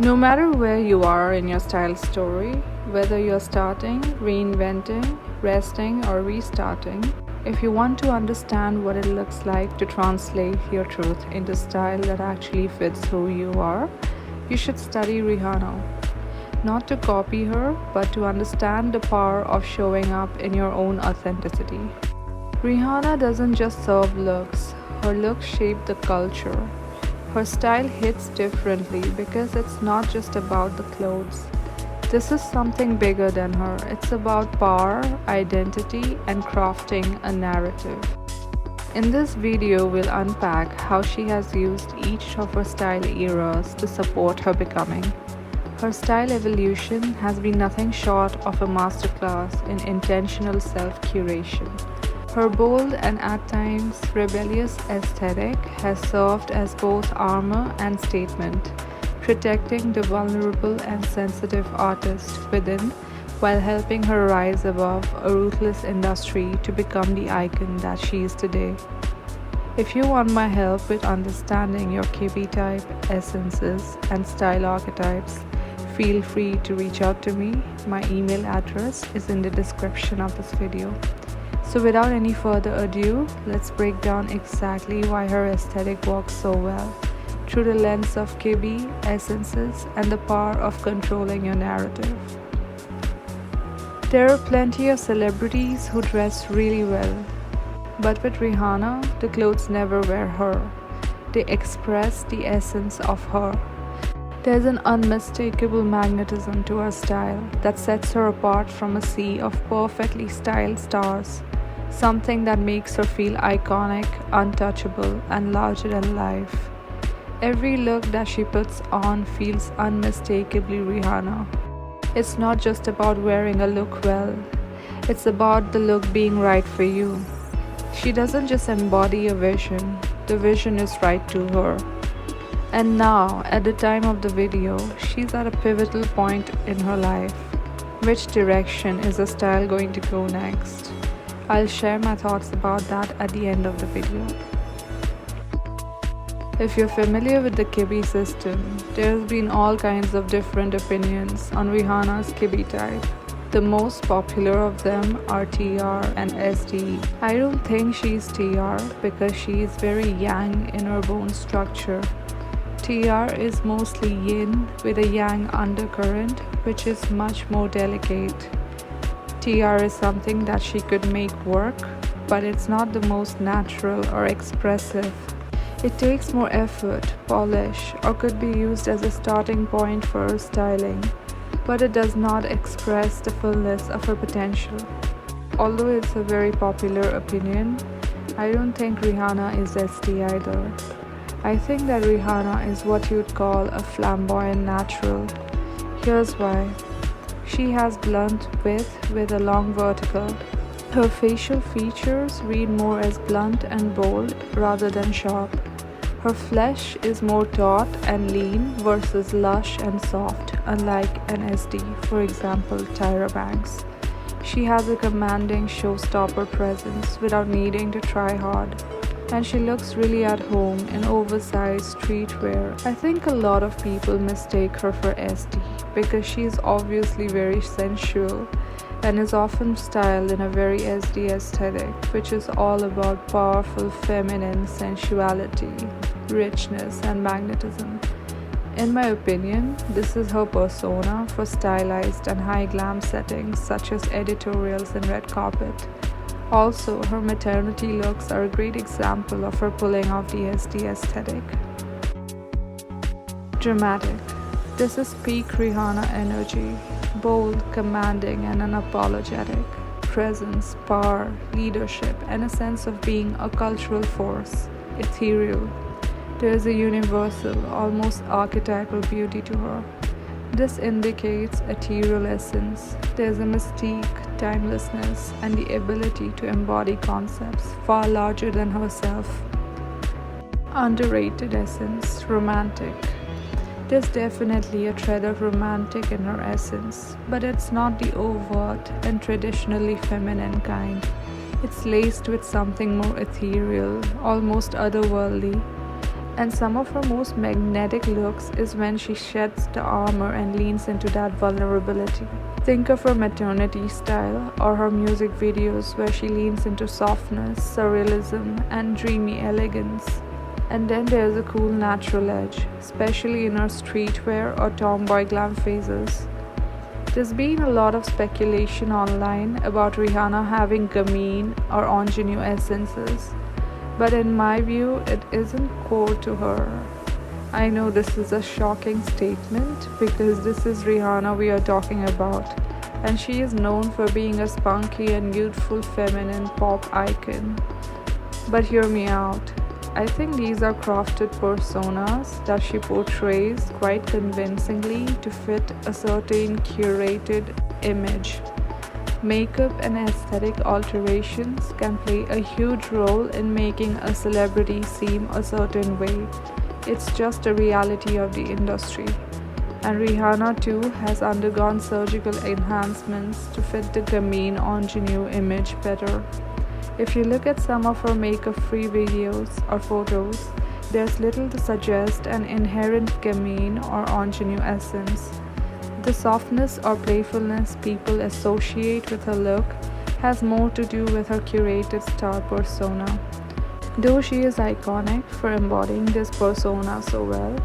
No matter where you are in your style story, whether you're starting, reinventing, resting, or restarting, if you want to understand what it looks like to translate your truth into style that actually fits who you are, you should study Rihanna. Not to copy her, but to understand the power of showing up in your own authenticity. Rihanna doesn't just serve looks, her looks shape the culture. Her style hits differently because it's not just about the clothes. This is something bigger than her. It's about power, identity, and crafting a narrative. In this video, we'll unpack how she has used each of her style eras to support her becoming. Her style evolution has been nothing short of a masterclass in intentional self-curation. Her bold and at times rebellious aesthetic has served as both armor and statement, protecting the vulnerable and sensitive artist within while helping her rise above a ruthless industry to become the icon that she is today. If you want my help with understanding your Kibbe type essences and style archetypes, feel free to reach out to me. My email address is in the description of this video. So without any further ado, let's break down exactly why her aesthetic works so well through the lens of Kibbe essences and the power of controlling your narrative. There are plenty of celebrities who dress really well, but with Rihanna, the clothes never wear her. They express the essence of her. There's an unmistakable magnetism to her style that sets her apart from a sea of perfectly styled stars. Something that makes her feel iconic, untouchable, and larger than life. Every look that she puts on feels unmistakably Rihanna. It's not just about wearing a look well, it's about the look being right for you. She doesn't just embody a vision, the vision is right to her. And now, at the time of the video, she's at a pivotal point in her life. Which direction is her style going to go next? I'll share my thoughts about that at the end of the video. If you're familiar with the Kibbe system, there's been all kinds of different opinions on Rihanna's Kibbe type. The most popular of them are TR and SD. I don't think she's TR because she is very yang in her bone structure. TR is mostly yin with a yang undercurrent, which is much more delicate. TR is something that she could make work, but it's not the most natural or expressive. It takes more effort, polish, or could be used as a starting point for her styling, but it does not express the fullness of her potential. Although it's a very popular opinion, I don't think Rihanna is SD either. I think that Rihanna is what you'd call a flamboyant natural. Here's why. She has blunt width with a long vertical. Her facial features read more as blunt and bold rather than sharp. Her flesh is more taut and lean versus lush and soft, unlike an SD, for example, Tyra Banks. She has a commanding showstopper presence without needing to try hard. And she looks really at home in oversized streetwear. I think a lot of people mistake her for SD because she is obviously very sensual and is often styled in a very SD aesthetic, which is all about powerful feminine sensuality, richness, and magnetism. In my opinion, this is her persona for stylized and high glam settings such as editorials and red carpet. Also, her maternity looks are a great example of her pulling off the SD aesthetic. Dramatic. This is peak Rihanna energy. Bold, commanding, and unapologetic. Presence, power, leadership, and a sense of being a cultural force. Ethereal. There is a universal, almost archetypal beauty to her. This indicates ethereal essence. There's a mystique, timelessness, and the ability to embody concepts far larger than herself. Underrated essence, romantic. There's definitely a thread of romantic in her essence, but it's not the overt and traditionally feminine kind. It's laced with something more ethereal, almost otherworldly. And some of her most magnetic looks is when she sheds the armor and leans into that vulnerability. Think of her maternity style or her music videos where she leans into softness, surrealism, and dreamy elegance. And then there's a cool natural edge, especially in her streetwear or tomboy glam phases. There's been a lot of speculation online about Rihanna having gamine or ingenue essences, but in my view, it isn't core to her. I know this is a shocking statement because this is Rihanna we are talking about, and she is known for being a spunky and youthful feminine pop icon. But hear me out. I think these are crafted personas that she portrays quite convincingly to fit a certain curated image. Makeup and aesthetic alterations can play a huge role in making a celebrity seem a certain way. It's just a reality of the industry. And Rihanna too has undergone surgical enhancements to fit the gamine ingenue image better. If you look at some of her makeup-free videos or photos, there's little to suggest an inherent gamine or ingenue essence. The softness or playfulness people associate with her look has more to do with her curated star persona. Though she is iconic for embodying this persona so well,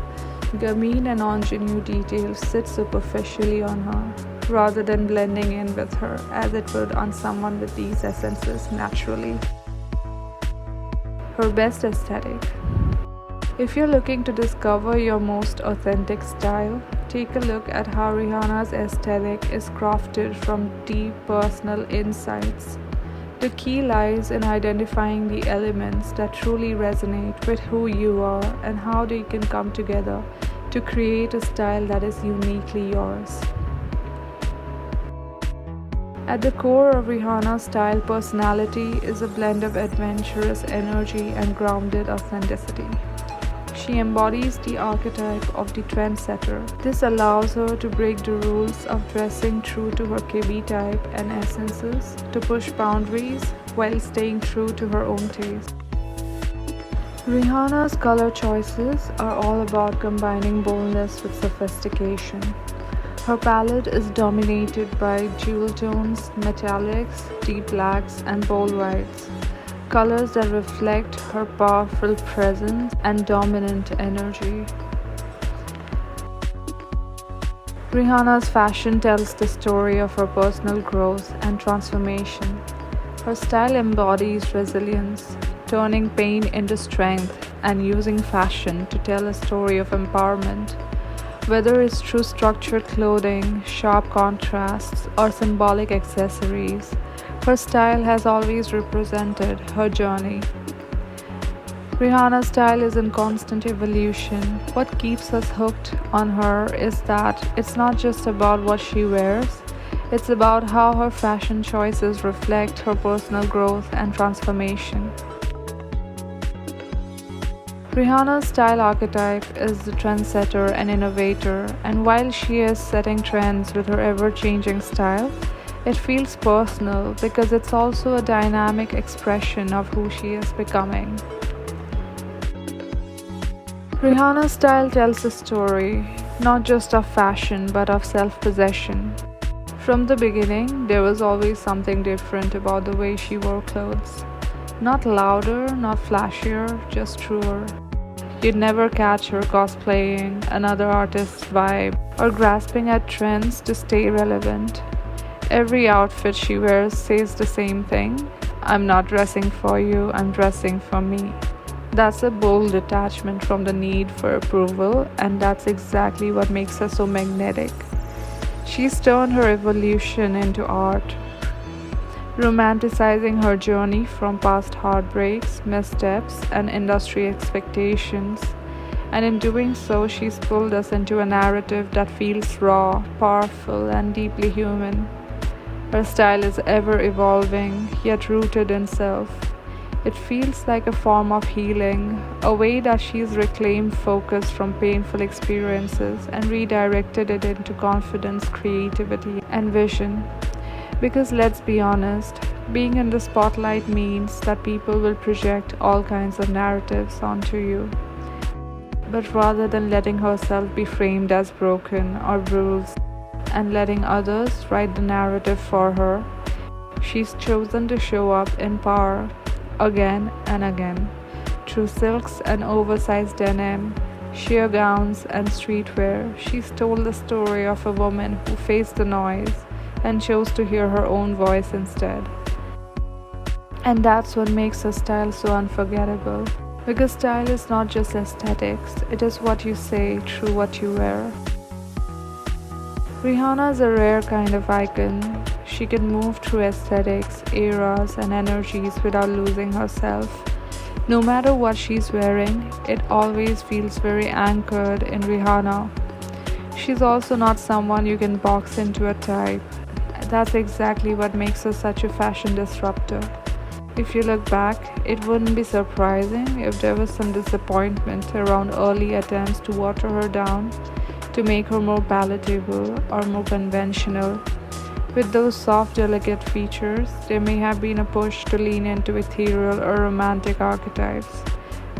gamine and ingenue details sit superficially on her, rather than blending in with her as it would on someone with these essences naturally. Her best aesthetic. If you're looking to discover your most authentic style, take a look at how Rihanna's aesthetic is crafted from deep personal insights. The key lies in identifying the elements that truly resonate with who you are and how they can come together to create a style that is uniquely yours. At the core of Rihanna's style personality is a blend of adventurous energy and grounded authenticity. She embodies the archetype of the trendsetter. This allows her to break the rules of dressing true to her Kibbe type and essences, to push boundaries while staying true to her own taste. Rihanna's color choices are all about combining boldness with sophistication. Her palette is dominated by jewel tones, metallics, deep blacks, and bold whites, colors that reflect her powerful presence and dominant energy. Rihanna's fashion tells the story of her personal growth and transformation. Her style embodies resilience, turning pain into strength and using fashion to tell a story of empowerment. Whether it's through structured clothing, sharp contrasts, or symbolic accessories, her style has always represented her journey. Rihanna's style is in constant evolution. What keeps us hooked on her is that it's not just about what she wears, it's about how her fashion choices reflect her personal growth and transformation. Rihanna's style archetype is the trendsetter and innovator, and while she is setting trends with her ever-changing style, it feels personal because it's also a dynamic expression of who she is becoming. Rihanna's style tells a story, not just of fashion but of self-possession. From the beginning, there was always something different about the way she wore clothes. Not louder, not flashier, just truer. You'd never catch her cosplaying another artist's vibe or grasping at trends to stay relevant. Every outfit she wears says the same thing: I'm not dressing for you, I'm dressing for me. That's a bold detachment from the need for approval, and that's exactly what makes her so magnetic. She's turned her evolution into art, romanticizing her journey from past heartbreaks, missteps, and industry expectations. And in doing so, she's pulled us into a narrative that feels raw, powerful, and deeply human. Her style is ever evolving, yet rooted in self. It feels like a form of healing, a way that she's reclaimed focus from painful experiences and redirected it into confidence, creativity, and vision. Because let's be honest, being in the spotlight means that people will project all kinds of narratives onto you. But rather than letting herself be framed as broken or bruised and letting others write the narrative for her, she's chosen to show up in power again and again through silks and oversized denim, sheer gowns, and streetwear. She's told the story of a woman who faced the noise and chose to hear her own voice instead. And that's what makes her style so unforgettable. Because style is not just aesthetics, it is what you say through what you wear. Rihanna is a rare kind of icon. She can move through aesthetics, eras, and energies without losing herself. No matter what she's wearing, it always feels very anchored in Rihanna. She's also not someone you can box into a type. That's exactly what makes her such a fashion disruptor. If you look back, it wouldn't be surprising if there was some disappointment around early attempts to water her down, to make her more palatable or more conventional. With those soft, delicate features, there may have been a push to lean into ethereal or romantic archetypes,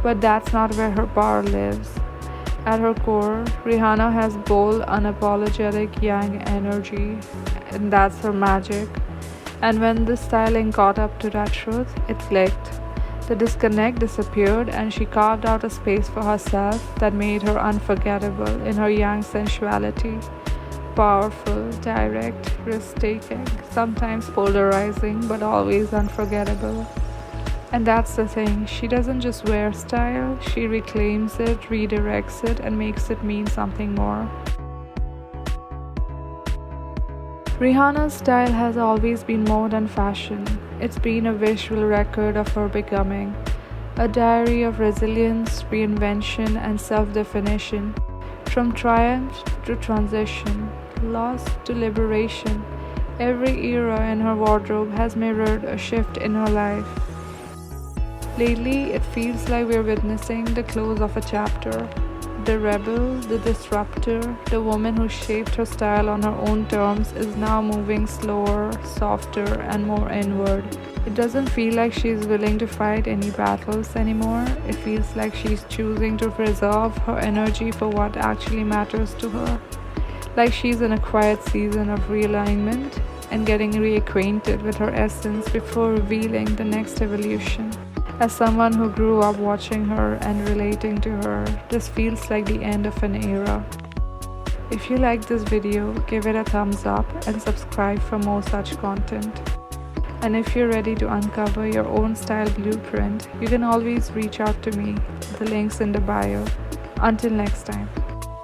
but that's not where her power lives. At her core, Rihanna has bold, unapologetic yang energy, and that's her magic. And when the styling caught up to that truth, it clicked. The disconnect disappeared, and she carved out a space for herself that made her unforgettable in her yang sensuality. Powerful, direct, risk-taking, sometimes polarizing, but always unforgettable. And that's the thing, she doesn't just wear style, she reclaims it, redirects it, and makes it mean something more. Rihanna's style has always been more than fashion. It's been a visual record of her becoming, a diary of resilience, reinvention, and self-definition. From triumph to transition, loss to liberation, every era in her wardrobe has mirrored a shift in her life. Lately, it feels like we're witnessing the close of a chapter. The rebel, the disruptor, the woman who shaped her style on her own terms is now moving slower, softer, and more inward. It doesn't feel like she's willing to fight any battles anymore. It feels like she's choosing to preserve her energy for what actually matters to her. Like she's in a quiet season of realignment and getting reacquainted with her essence before revealing the next evolution. As someone who grew up watching her and relating to her, this feels like the end of an era. If you like this video, give it a thumbs up and subscribe for more such content. And if you're ready to uncover your own style blueprint, you can always reach out to me. The link's in the bio. Until next time.